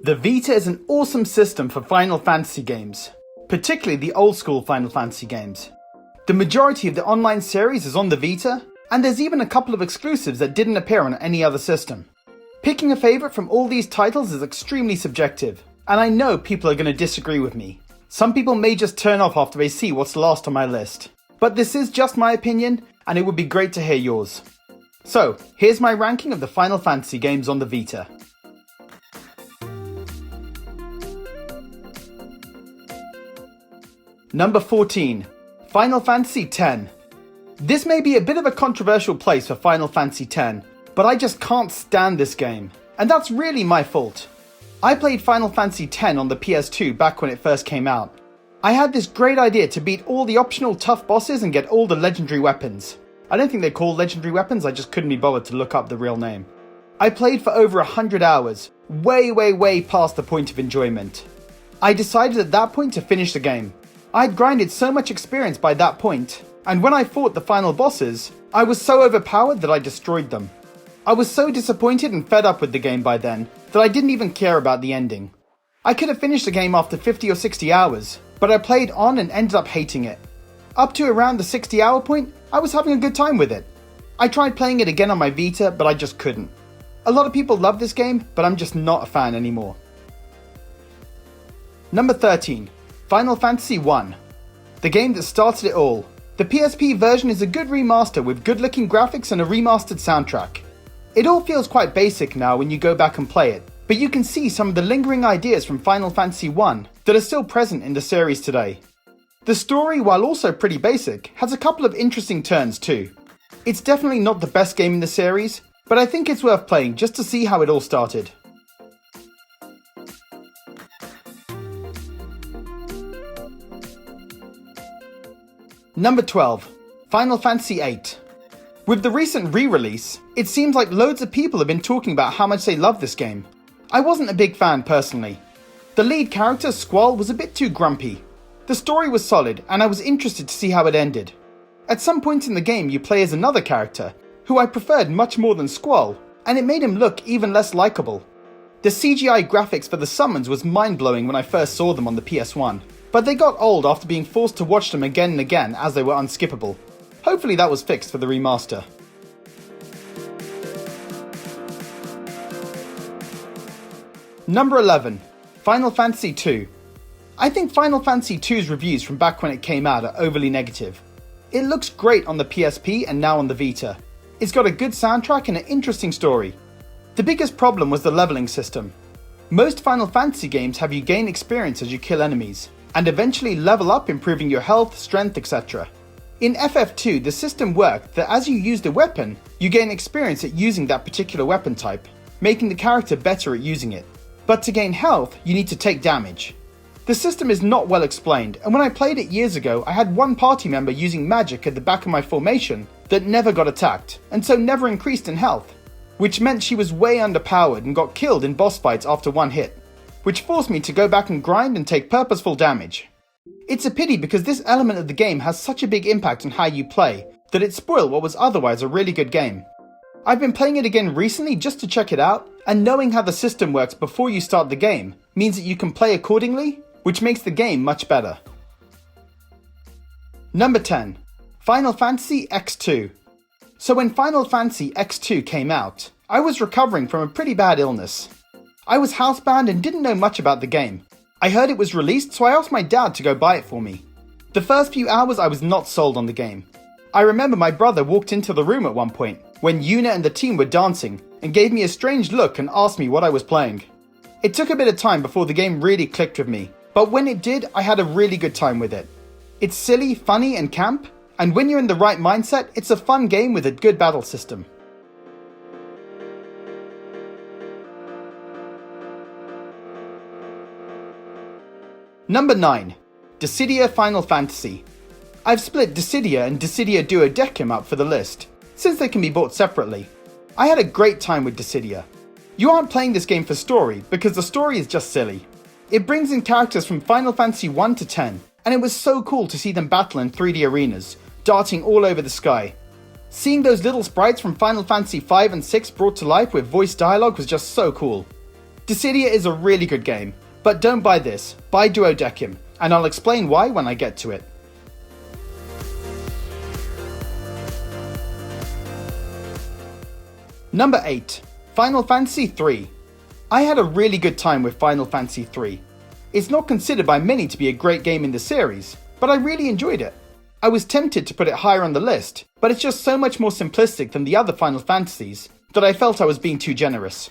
The Vita is an awesome system for Final Fantasy games, particularly the old school Final Fantasy games. The majority of the online series is on the Vita, and there's even a couple of exclusives that didn't appear on any other system. Picking a favourite from all these titles is extremely subjective, and I know people are going to disagree with me. Some people may just turn off after they see what's last on my list. But this is just my opinion, and it would be great to hear yours. So, here's my ranking of the Final Fantasy games on the Vita. Number 14. Final Fantasy X. This may be a bit of a controversial place for Final Fantasy X, but I just can't stand this game, and that's really my fault. I played Final Fantasy X on the PS2 back when it first came out. I had this great idea to beat all the optional tough bosses and get all the legendary weapons. I don't think they're called legendary weapons, I just couldn't be bothered to look up the real name. I played for over 100 hours, way past the point of enjoyment. I decided at that point to finish the game. I had grinded so much experience by that point, and when I fought the final bosses, I was so overpowered that I destroyed them. I was so disappointed and fed up with the game by then, that I didn't even care about the ending. I could have finished the game after 50 or 60 hours, but I played on and ended up hating it. Up to around the 60-hour point, I was having a good time with it. I tried playing it again on my Vita, but I just couldn't. A lot of people love this game, but I'm just not a fan anymore. Number 13. Final Fantasy I. The game that started it all. The PSP version is a good remaster with good looking graphics and a remastered soundtrack. It all feels quite basic now when you go back and play it, but you can see some of the lingering ideas from Final Fantasy I that are still present in the series today. The story, while also pretty basic, has a couple of interesting turns too. It's definitely not the best game in the series, but I think it's worth playing just to see how it all started. Number 12. Final Fantasy VIII. With the recent re-release, it seems like loads of people have been talking about how much they love this game. I wasn't a big fan personally. The lead character, Squall, was a bit too grumpy. The story was solid, and I was interested to see how it ended. At some point in the game you play as another character, who I preferred much more than Squall, and it made him look even less likable. The CGI graphics for the summons was mind-blowing when I first saw them on the PS1. But they got old after being forced to watch them again and again as they were unskippable. Hopefully that was fixed for the remaster. Number 11. Final Fantasy II. I think Final Fantasy II's reviews from back when it came out are overly negative. It looks great on the PSP and now on the Vita. It's got a good soundtrack and an interesting story. The biggest problem was the leveling system. Most Final Fantasy games have you gain experience as you kill enemies, and eventually level up, improving your health, strength, etc. In FF2, the system worked that as you used a weapon, you gain experience at using that particular weapon type, making the character better at using it. But to gain health, you need to take damage. The system is not well explained, and when I played it years ago, I had one party member using magic at the back of my formation that never got attacked, and so never increased in health, which meant she was way underpowered and got killed in boss fights after one hit, which forced me to go back and grind and take purposeful damage. It's a pity because this element of the game has such a big impact on how you play that it spoiled what was otherwise a really good game. I've been playing it again recently just to check it out, and knowing how the system works before you start the game means that you can play accordingly, which makes the game much better. Number 10. Final Fantasy X2. So when Final Fantasy X2 came out, I was recovering from a pretty bad illness. I was housebound and didn't know much about the game. I heard it was released, so I asked my dad to go buy it for me. The first few hours I was not sold on the game. I remember my brother walked into the room at one point, when Yuna and the team were dancing, and gave me a strange look and asked me what I was playing. It took a bit of time before the game really clicked with me, but when it did, I had a really good time with it. It's silly, funny, and camp, and when you're in the right mindset, it's a fun game with a good battle system. Number 9. Dissidia Final Fantasy. I've split Dissidia and Dissidia DUODECIM up for the list, since they can be bought separately. I had a great time with Dissidia. You aren't playing this game for story, because the story is just silly. It brings in characters from Final Fantasy 1 to 10, and it was so cool to see them battle in 3D arenas, darting all over the sky. Seeing those little sprites from Final Fantasy 5 and 6 brought to life with voice dialogue was just so cool. Dissidia is a really good game, but don't buy this, buy DUODECIM, and I'll explain why when I get to it. Number 8. Final Fantasy III. I had a really good time with Final Fantasy III. It's not considered by many to be a great game in the series, but I really enjoyed it. I was tempted to put it higher on the list, but it's just so much more simplistic than the other Final Fantasies that I felt I was being too generous.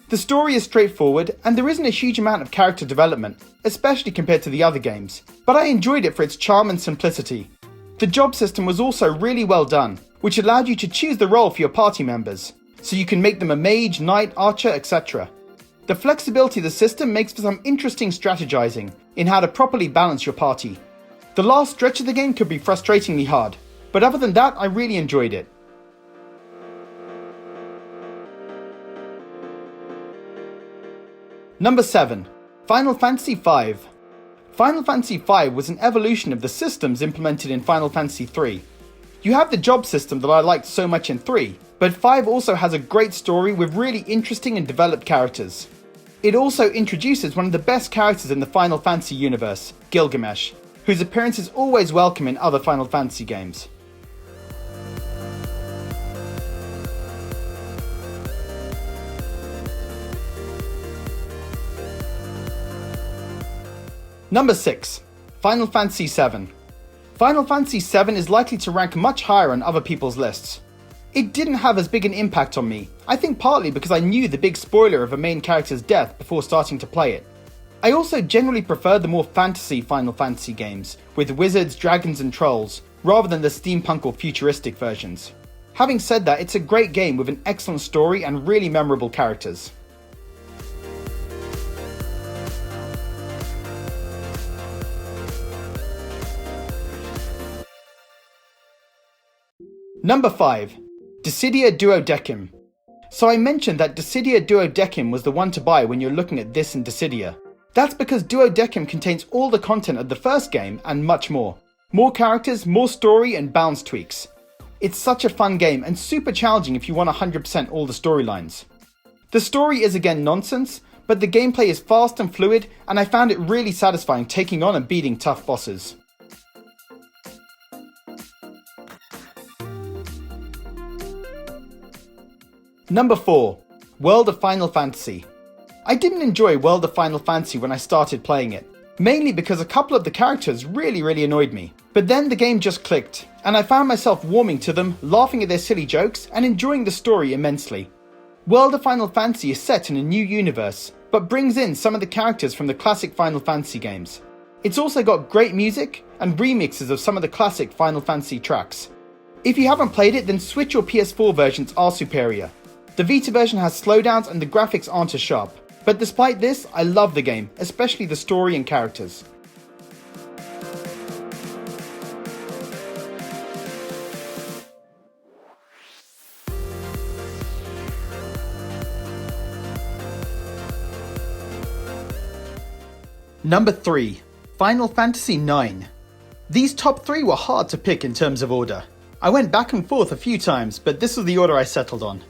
The story is straightforward and there isn't a huge amount of character development, especially compared to the other games, but I enjoyed it for its charm and simplicity. The job system was also really well done, which allowed you to choose the role for your party members, so you can make them a mage, knight, archer, etc. The flexibility of the system makes for some interesting strategizing in how to properly balance your party. The last stretch of the game could be frustratingly hard, but other than that I really enjoyed it. Number 7. Final Fantasy V. Final Fantasy V was an evolution of the systems implemented in Final Fantasy III. You have the job system that I liked so much in 3, but 5 also has a great story with really interesting and developed characters. It also introduces one of the best characters in the Final Fantasy universe, Gilgamesh, whose appearance is always welcome in other Final Fantasy games. Number 6. Final Fantasy VII. Final Fantasy VII is likely to rank much higher on other people's lists. It didn't have as big an impact on me, I think partly because I knew the big spoiler of a main character's death before starting to play it. I also generally prefer the more fantasy Final Fantasy games, with wizards, dragons and trolls, rather than the steampunk or futuristic versions. Having said that, it's a great game with an excellent story and really memorable characters. Number 5. Dissidia DUODECIM. So I mentioned that Dissidia DUODECIM was the one to buy when you're looking at this and Dissidia. That's because DUODECIM contains all the content of the first game and much more. More characters, more story and balance tweaks. It's such a fun game and super challenging if you want 100% all the storylines. The story is again nonsense, but the gameplay is fast and fluid and I found it really satisfying taking on and beating tough bosses. Number 4. World of Final Fantasy. I didn't enjoy World of Final Fantasy when I started playing it, mainly because a couple of the characters really annoyed me. But then the game just clicked, and I found myself warming to them, laughing at their silly jokes, and enjoying the story immensely. World of Final Fantasy is set in a new universe, but brings in some of the characters from the classic Final Fantasy games. It's also got great music, and remixes of some of the classic Final Fantasy tracks. If you haven't played it, then Switch or PS4 versions are superior. The Vita version has slowdowns and the graphics aren't as sharp, but despite this, I love the game, especially the story and characters. Number 3. Final Fantasy IX. These top 3 were hard to pick in terms of order. I went back and forth a few times, but this was the order I settled on.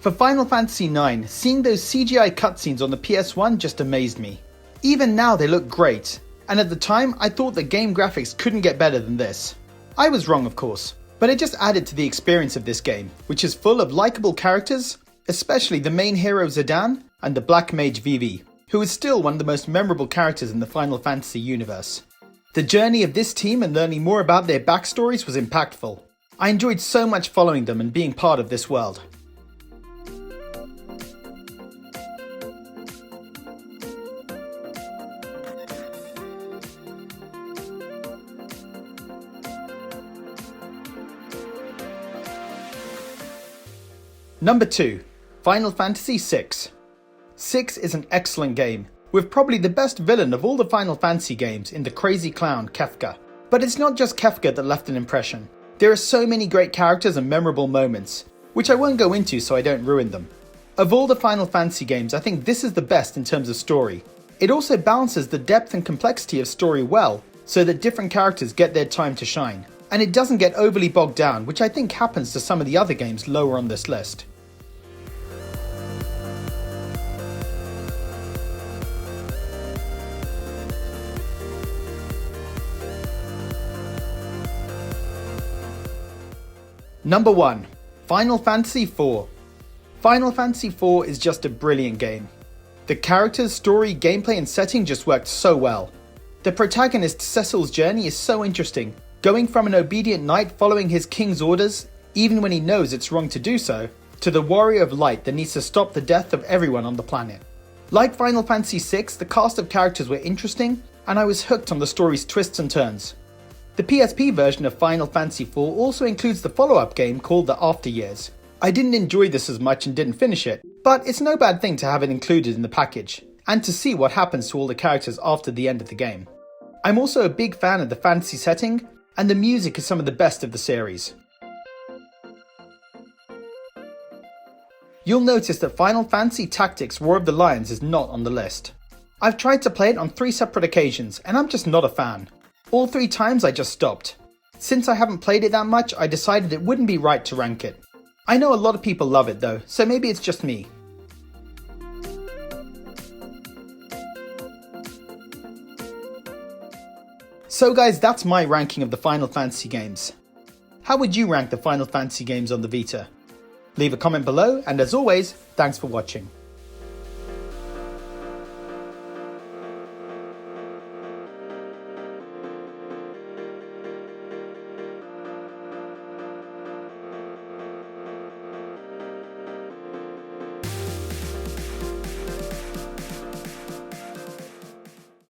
For Final Fantasy IX, seeing those CGI cutscenes on the PS1 just amazed me. Even now they look great, and at the time I thought the game graphics couldn't get better than this. I was wrong of course, but it just added to the experience of this game, which is full of likable characters, especially the main hero Zidane and the Black Mage Vivi, who is still one of the most memorable characters in the Final Fantasy universe. The journey of this team and learning more about their backstories was impactful. I enjoyed so much following them and being part of this world. Number 2. Final Fantasy VI. 6 is an excellent game, with probably the best villain of all the Final Fantasy games in the crazy clown Kefka. But it's not just Kefka that left an impression. There are so many great characters and memorable moments, which I won't go into so I don't ruin them. Of all the Final Fantasy games, I think this is the best in terms of story. It also balances the depth and complexity of story well, so that different characters get their time to shine. And it doesn't get overly bogged down, which I think happens to some of the other games lower on this list. Number 1. Final Fantasy IV. Final Fantasy IV is just a brilliant game. The characters, story, gameplay and setting just worked so well. The protagonist Cecil's journey is so interesting, going from an obedient knight following his king's orders, even when he knows it's wrong to do so, to the warrior of light that needs to stop the death of everyone on the planet. Like Final Fantasy VI, the cast of characters were interesting, and I was hooked on the story's twists and turns. The PSP version of Final Fantasy IV also includes the follow-up game called The After Years. I didn't enjoy this as much and didn't finish it, but it's no bad thing to have it included in the package, and to see what happens to all the characters after the end of the game. I'm also a big fan of the fantasy setting, and the music is some of the best of the series. You'll notice that Final Fantasy Tactics War of the Lions is not on the list. I've tried to play it on 3 separate occasions, and I'm just not a fan. All 3 times I just stopped. Since I haven't played it that much, I decided it wouldn't be right to rank it. I know a lot of people love it though, so maybe it's just me. So guys, that's my ranking of the Final Fantasy games. How would you rank the Final Fantasy games on the Vita? Leave a comment below, and as always, thanks for watching.